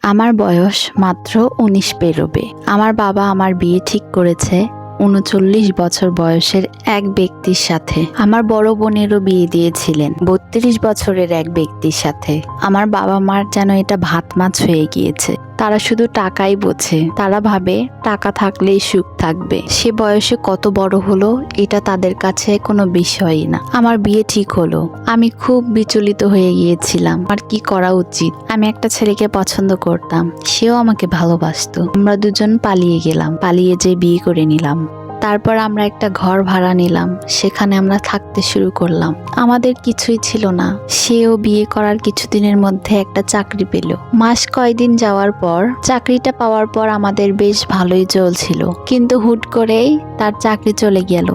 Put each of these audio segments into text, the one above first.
আমার বয়স মাত্র ১৯ পেরোবে। আমার বাবা আমার বিয়ে ঠিক করেছে ৩৯ বছর বয়সের এক ব্যক্তির সাথে। আমার বড় বোনেরও বিয়ে দিয়েছিলেন ৩২ বছরের এক ব্যক্তির সাথে। আমার বাবা মার যেন এটা ভাত মাছ হয়ে গিয়েছে। তারা শুধু টাকাই বোঝে। তারা ভাবে টাকা থাকলেই সুখ থাকবে। সে বয়সে কত বড় হলো এটা তাদের কাছে কোনো বিষয়ই না। আমার বিয়ে ঠিক হলো। আমি খুব বিচলিত হয়ে গিয়েছিলাম। আর কি করা উচিত? আমি একটা ছেলেকে পছন্দ করতাম, সেও আমাকে ভালোবাসতো। আমরা দুজন পালিয়ে গেলাম, পালিয়ে যেয়ে বিয়ে করে নিলাম। তারপর আমরা একটা ঘর ভাড়া নিলাম, সেখানে আমরা থাকতে শুরু করলাম। আমাদের কিছুই ছিল না। সেও বিয়ে করার কিছুদিনের মধ্যে একটা চাকরি পেল। মাস কয়দিন যাওয়ার পর, চাকরিটা পাওয়ার পর আমাদের বেশ ভালোই চলছিল, কিন্তু হুট করেই তার চাকরি চলে গেল।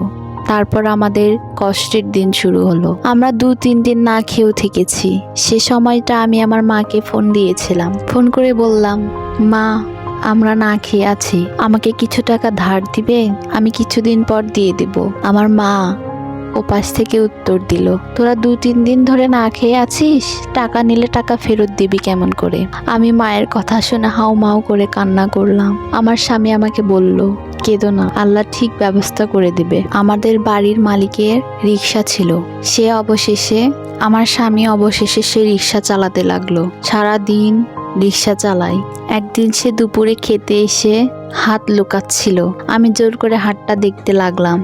তারপর আমাদের কষ্টের দিন শুরু হলো। আমরা ২-৩ দিন না খেয়েও থেকেছি। সে সময়টা আমি আমার মাকে ফোন দিয়েছিলাম। ফোন করে বললাম, মা, আমরা না খেয়ে আছি, আমাকে কিছু টাকা ধার দিবে? আমি কিছুদিন পর দিয়ে দেব। আমার মা ওপাশ থেকে উত্তর দিল, তোরা ২-৩ দিন ধরে না খেয়ে আছিস, টাকা নিলে টাকা ফেরত দিবি কেমন করে? আমি মায়ের কথা শুনে হাউমাউ করে কান্না করলাম। আমার স্বামী আমাকে বলল, কেঁদো না, আল্লাহ ঠিক ব্যবস্থা করে দিবে। আমাদের বাড়ির মালিকের রিক্সা ছিল। আমার স্বামী অবশেষে সে রিক্সা চালাতে লাগলো। সারাদিন রিক্সা চালাই। একদিন সে দুপুরে খেতে এসে হাত লুকাচ্ছিল। আমি জোর করে হাতটা দেখতে লাগলাম।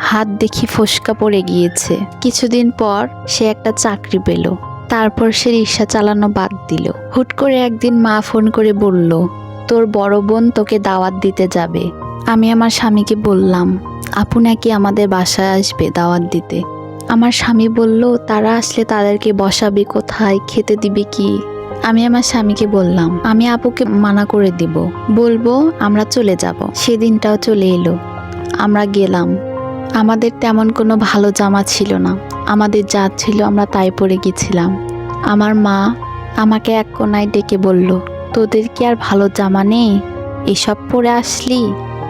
হাত দেখি ফোসকা পড়ে গিয়েছে। কিছুদিন পর সে একটা চাকরি পেল। তারপর সে রিক্সা চালানো বাদ দিল। হুট করে একদিন মা ফোন করে বলল, তোর বড় বোন তোকে দাওয়াত দিতে যাবে। আমি আমার স্বামীকে বললাম, আপু নাকি আমাদের বাসায় আসবে দাওয়াত দিতে। আমার স্বামী বলল, তারা আসলে তাদেরকে বসাবে কোথায়, খেতে দিবে কি? আমি আমার স্বামীকে বললাম, আমি আপুকে মানা করে দিব, বলবো আমরা চলে যাব। সেদিনটাও চলে এলো। আমরা গেলাম। আমাদের তেমন কোনো ভালো জামা ছিল না। আমাদের যা ছিল আমরা তাই পরে গেছিলাম। আমার মা আমাকে এক কোনায় ডেকে বলল, তোদের কি আর ভালো জামা নেই? এসব পরে আসলি?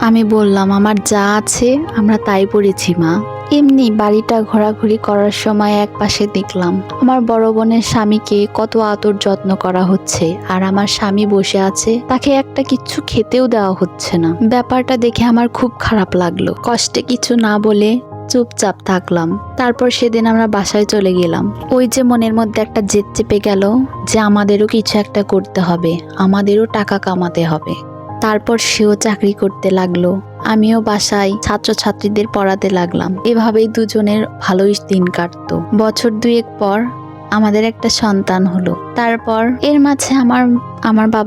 আমি বললাম, আমার যা আছে আমরা তাই পরেছি মা। এমনি বাড়িটা ঘোরাঘুরি করার সময় এক পাশে দেখলাম আমার বড় বোনের স্বামীকে কত আদর যত্ন করা হচ্ছে, আর আমার স্বামী বসে আছে, তাকে একটা কিচ্ছু খেতেও দেওয়া হচ্ছে না। ব্যাপারটা দেখে আমার খুব খারাপ লাগলো। কষ্টে কিছু না বলে চুপচাপ থাকলাম। তারপর সেদিন আমরা বাসায় চলে গেলাম। ওই যে মনের মধ্যে একটা জেদ চেপে গেল যে আমাদেরও কিছু একটা করতে হবে, আমাদেরও টাকা কামাতে হবে। তারপর সেও চাকরি করতে লাগলো, আমিও বাসায় ছাত্রছাত্রীদের পড়াতে লাগলাম। এভাবেই দুজনের ভালোই দিন কাটতো। বছর ২-১ পর আমাদের একটা সন্তান হলো। তারপর এর মাঝে আমার বাবা